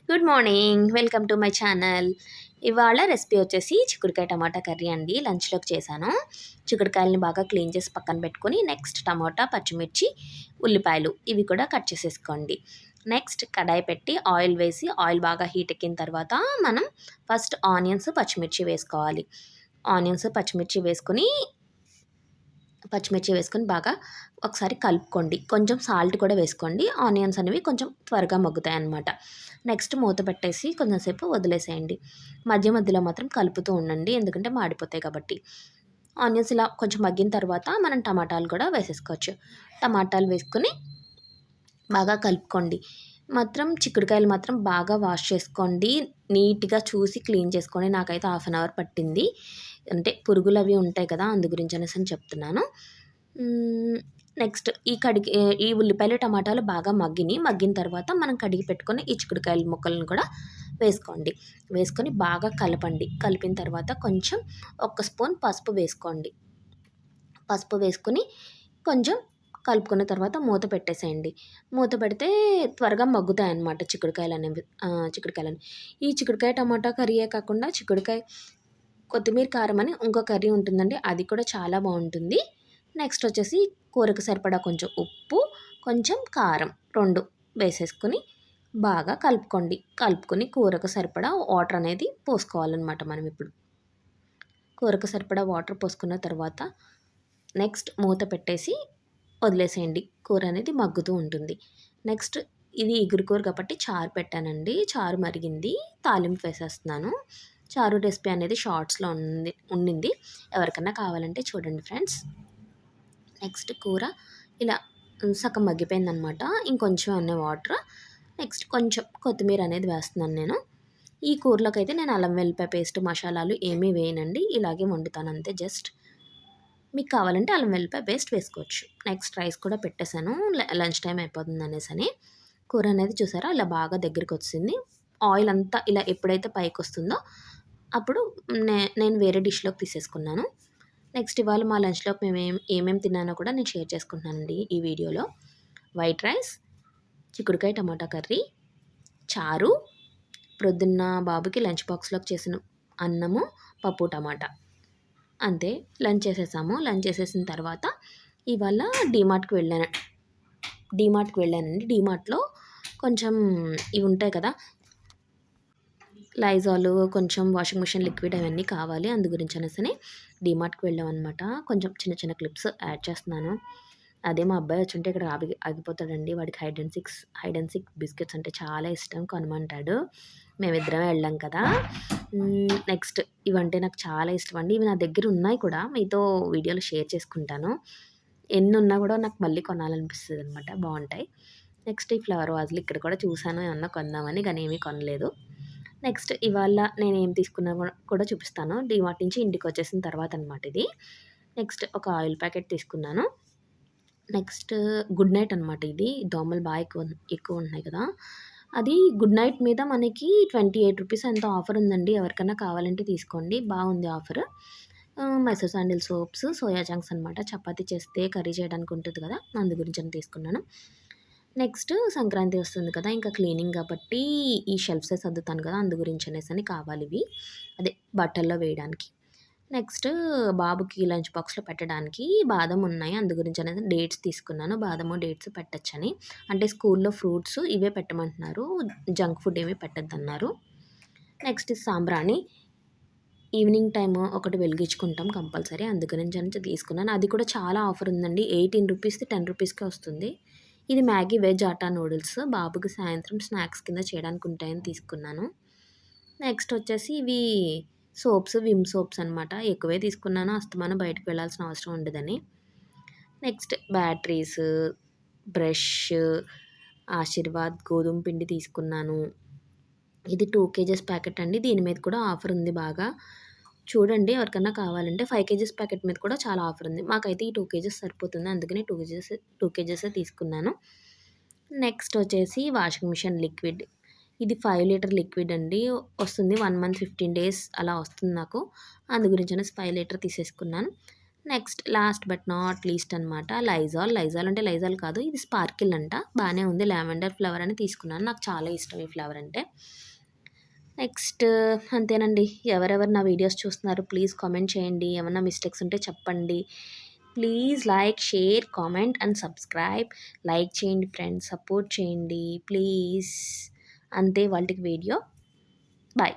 Good morning. Welcome to my channel. ఇవాళ recipe వచ్చేసి చిక్కుడుకాయ టమాటా కర్రీ అండి. లంచ్‌లోకి చేశాను. చిక్కుడుకాయలని బాగా క్లీన్ చేసి పక్కన పెట్టుకొని, నెక్స్ట్ టమాటా, పచ్చిమిర్చి, ఉల్లిపాయలు ఇవి కూడా కట్ చేసేసుకోండి. నెక్స్ట్ కడాయి పెట్టి ఆయిల్ వేసి, ఆయిల్ బాగా హీట్ ఎక్కిన తర్వాత మనం ఫస్ట్ ఆనియన్స్, పచ్చిమిర్చి వేసుకోవాలి. ఆనియన్స్, పచ్చిమిర్చి వేసుకొని బాగా ఒకసారి కలుపుకోండి. కొంచెం సాల్ట్ కూడా వేసుకోండి. ఆనియన్స్ అనేవి కొంచెం త్వరగా మగ్గుతాయన్నమాట. నెక్స్ట్ మూత పెట్టేసి కొంచెం సేపు వదిలేసేయండి. మధ్యలో మాత్రం కలుపుతూ ఉండండి. ఎందుకంటే మాడిపోతాయి కాబట్టి. ఆనియన్స్ ఇలా కొంచెం మగ్గిన తర్వాత మనం టమాటాలు కూడా వేసేసుకోవచ్చు. టమాటాలు వేసుకొని బాగా కలుపుకోండి. చిక్కుడుకాయలు మాత్రం బాగా వాష్ చేసుకోండి. నీట్‌గా చూసి క్లీన్ చేసుకోండి. నాకైతే హాఫ్ అన్ అవర్ పట్టింది. అంటే పురుగులవి ఉంటాయి కదా! అందు గురించనేసని చెప్తున్నాను. నెక్స్ట్ ఈ ఉల్లిపాయలు, టమాటాలు బాగా మగ్గిన తర్వాత మనం కడిగి పెట్టుకొని ఈ చిక్కుడుకాయల ముక్కలను కూడా వేసుకోండి. వేసుకొని బాగా కలపండి. కలిపిన తర్వాత కొంచెం ఒక స్పూన్ పసుపు వేసుకోండి. పసుపు వేసుకొని కొంచెం కలుపుకున్న తర్వాత మూత పెట్టేసేయండి. మూత పెడితే త్వరగా మగ్గుతాయన్నమాట చిక్కుడుకాయలని. ఈ చిక్కుడుకాయ టమాటా కర్రీయే కాకుండా కొత్తిమీర కారం అని ఇంకో కర్రీ ఉంటుందండి. అది కూడా చాలా బావుంటుంది. నెక్స్ట్ వచ్చేసి కూరకు సరిపడా కొంచెం ఉప్పు, కొంచెం కారం 2 వేసేసుకొని బాగా కలుపుకోండి. కలుపుకొని కూరకు సరిపడా వాటర్ అనేది పోసుకోవాలన్నమాట మనం ఇప్పుడు. కూరకు సరిపడా వాటర్ పోసుకున్న తర్వాత నెక్స్ట్ మూత పెట్టేసి వదిలేసేయండి. కూర అనేది మగ్గుతూ ఉంటుంది. నెక్స్ట్ ఇది ఇగురు కూర కాబట్టి చారు పెట్టానండి. చారు మరిగింది. తాలింపు వేసేస్తున్నాను. చారు రెసిపీ అనేది షార్ట్స్‌లో ఉండింది. ఎవరికన్నా కావాలంటే చూడండి ఫ్రెండ్స్. నెక్స్ట్ కూర ఇలా సగం మగ్గిపోయిందనమాట. ఇంకొంచెం ఉన్నాయి వాటర్. నెక్స్ట్ కొంచెం కొత్తిమీర అనేది వేస్తున్నాను నేను. ఈ కూరలోకైతే నేను అల్లం వెల్లిపాయ పేస్ట్, మసాలాలు ఏమీ వేయనండి. ఇలాగే వండుతాను అంతే జస్ట్. మీకు కావాలంటే అల్లం వెల్లిపాయ పేస్ట్ వేసుకోవచ్చు. నెక్స్ట్ రైస్ కూడా పెట్టేశాను. లంచ్ టైమ్ అయిపోతుందనేసని. కూర అనేది చూసారా ఇలా బాగా దగ్గరికొచ్చేసింది. ఆయిల్ అంతా ఇలా ఎప్పుడైతే పైకొస్తుందో అప్పుడు నేను వేరే డిష్‌లోకి తీసేసుకున్నాను. నెక్స్ట్ ఇవాళ మా లంచ్‌లోకి ఏమేమి తిన్నానో కూడా నేను షేర్ చేసుకుంటున్నానండి ఈ వీడియోలో. వైట్ రైస్, చిక్కుడుకాయ టమాటా కర్రీ, చారు, ప్రొద్దున్న బాబుకి లంచ్ బాక్స్‌లోకి చేసిన అన్నము, పప్పు టమాటా. అంతే లంచ్ చేసేసాము. లంచ్ చేసేసిన తర్వాత ఇవాళ డీమార్ట్‌కి వెళ్ళానండి. డీమార్ట్‌లో కొంచెం ఇవి ఉంటాయి కదా! లైజాలు, కొంచెం వాషింగ్ మిషన్ లిక్విడ్ అవన్నీ కావాలి. అందు గురించనేసని డీమార్ట్‌కి వెళ్ళామనమాట. కొంచెం చిన్న చిన్న క్లిప్స్ యాడ్ చేస్తున్నాను. అదే మా అబ్బాయి వచ్చుంటే ఇక్కడ ఆగిపోతాడండి. వాడికి హైడ్ అండ్ సీక్ బిస్కెట్స్ అంటే చాలా ఇష్టం. కొనమంటాడు. మేమిద్దరమే వెళ్ళాం కదా! నెక్స్ట్ ఇవంటే నాకు చాలా ఇష్టమండి. ఇవి నా దగ్గర ఉన్నాయి కూడా. మీతో వీడియోలో షేర్ చేసుకుంటాను. ఎన్నున్నా కూడా నాకు మళ్ళీ కొనాలనిపిస్తదనమాట. బావుంటాయి. నెక్స్ట్ ఈ ఫ్లవర్ వాజులు ఇక్కడ కూడా చూసాను ఏమన్నా కొందామని. కానీ ఏమీ కొనలేదు. నెక్స్ట్ ఇవాళ నేనేం తీసుకున్నా కూడా చూపిస్తాను. డీమార్ట్ నుంచి ఇంటికొచ్చేసిన తర్వాత అనమాట ఇది. నెక్స్ట్ ఒక ఆయిల్ ప్యాకెట్ తీసుకున్నాను. నెక్స్ట్ గుడ్ నైట్ అనమాట ఇది. దోమలు ఎక్కువుంటున్నాయి కదా! అది గుడ్ నైట్ మీద మనకి రూ. 28 ఎంతో ఆఫర్ ఉందండి. ఎవరికన్నా కావాలంటే తీసుకోండి. బావుంది offer. Mysore sandal soaps, soya chunks అనమాట. చపాతీ చేస్తే కర్రీ చేయడానికి ఉంటుంది కదా! అందు గురించని తీసుకున్నాను. నెక్స్ట్ సంక్రాంతి వస్తుంది కదా! ఇంకా క్లీనింగ్ కాబట్టి ఈ షెల్ఫ్సే సర్దుతాను కదా! అందు గురించనేసని కావాలివి. అదే బట్టల్లో వేయడానికి. నెక్స్ట్ బాబుకి లంచ్ బాక్స్‌లో పెట్టడానికి బాదం ఉన్నాయి. అందు గురించనేసి డేట్స్ తీసుకున్నాను. బాదము, డేట్స్ పెట్టొచ్చని. అంటే స్కూల్‌లో ఫ్రూట్స్ ఇవే పెట్టమంటున్నారు. జంక్ ఫుడ్ ఏమి పెట్టొద్దన్నారు. నెక్స్ట్ సాంబ్రాణి. ఈవినింగ్ టైము ఒకటి వెలిగించుకుంటాం కంపల్సరీ. అందు గురించని తీసుకున్నాను. అది కూడా చాలా ఆఫర్ ఉందండి. రూ. 18ది రూ. 10కే వస్తుంది. ఇది మ్యాగీ వెజ్ ఆటా నూడిల్స్. బాబుకి సాయంత్రం స్నాక్స్ కింద చేయడానికి ఉంటాయని తీసుకున్నాను. నెక్స్ట్ వచ్చేసి ఇవి విమ్ సోప్స్ అనమాట. ఎక్కువే తీసుకున్నాను. అస్తమానం బయటకి వెళ్ళాల్సిన అవసరం ఉండదని. నెక్స్ట్ బ్యాటరీస్, బ్రష్, ఆశీర్వాద్ గోధుమ పిండి తీసుకున్నాను. ఇది 2 కేజెస్ ప్యాకెట్ అండి. దీని మీద కూడా ఆఫర్ ఉంది బాగా. చూడండి ఎవరికన్నా కావాలంటే 5 కేజెస్ ప్యాకెట్ మీద కూడా చాలా ఆఫర్ ఉంది. మాకైతే ఈ 2 కేజెస్ సరిపోతుంది. అందుకనే 2 కేజెసే తీసుకున్నాను. నెక్స్ట్ వచ్చేసి వాషింగ్ మిషన్ లిక్విడ్. ఇది 5 లీటర్ లిక్విడ్ అండి. వస్తుంది 1 మంత్ 15 డేస్ అలా వస్తుంది నాకు. అందు గురించనేసి 5 లీటర్ తీసేసుకున్నాను. Next last but not least అనమాట లైజాల్. లైజాల్ అంటే లైజాల్ కాదు. ఇది స్పార్కిల్ అంట. బానే ఉంది. లావెండర్ ఫ్లవర్ అని తీసుకున్నాను. నాకు చాలా ఇష్టం ఈ ఫ్లవర్ అంటే. నెక్స్ట్ అంతేనండి. ఎవరెవరు నా వీడియోస్ చూస్తున్నారు ప్లీజ్ కామెంట్ చేయండి. ఏమన్నా మిస్టేక్స్ ఉంటే చెప్పండి. Please like, share, comment and subscribe. Like చేయండి ఫ్రెండ్స్. సపోర్ట్ చేయండి ప్లీజ్. అంతే వాళ్ళకి వీడియో. బాయ్.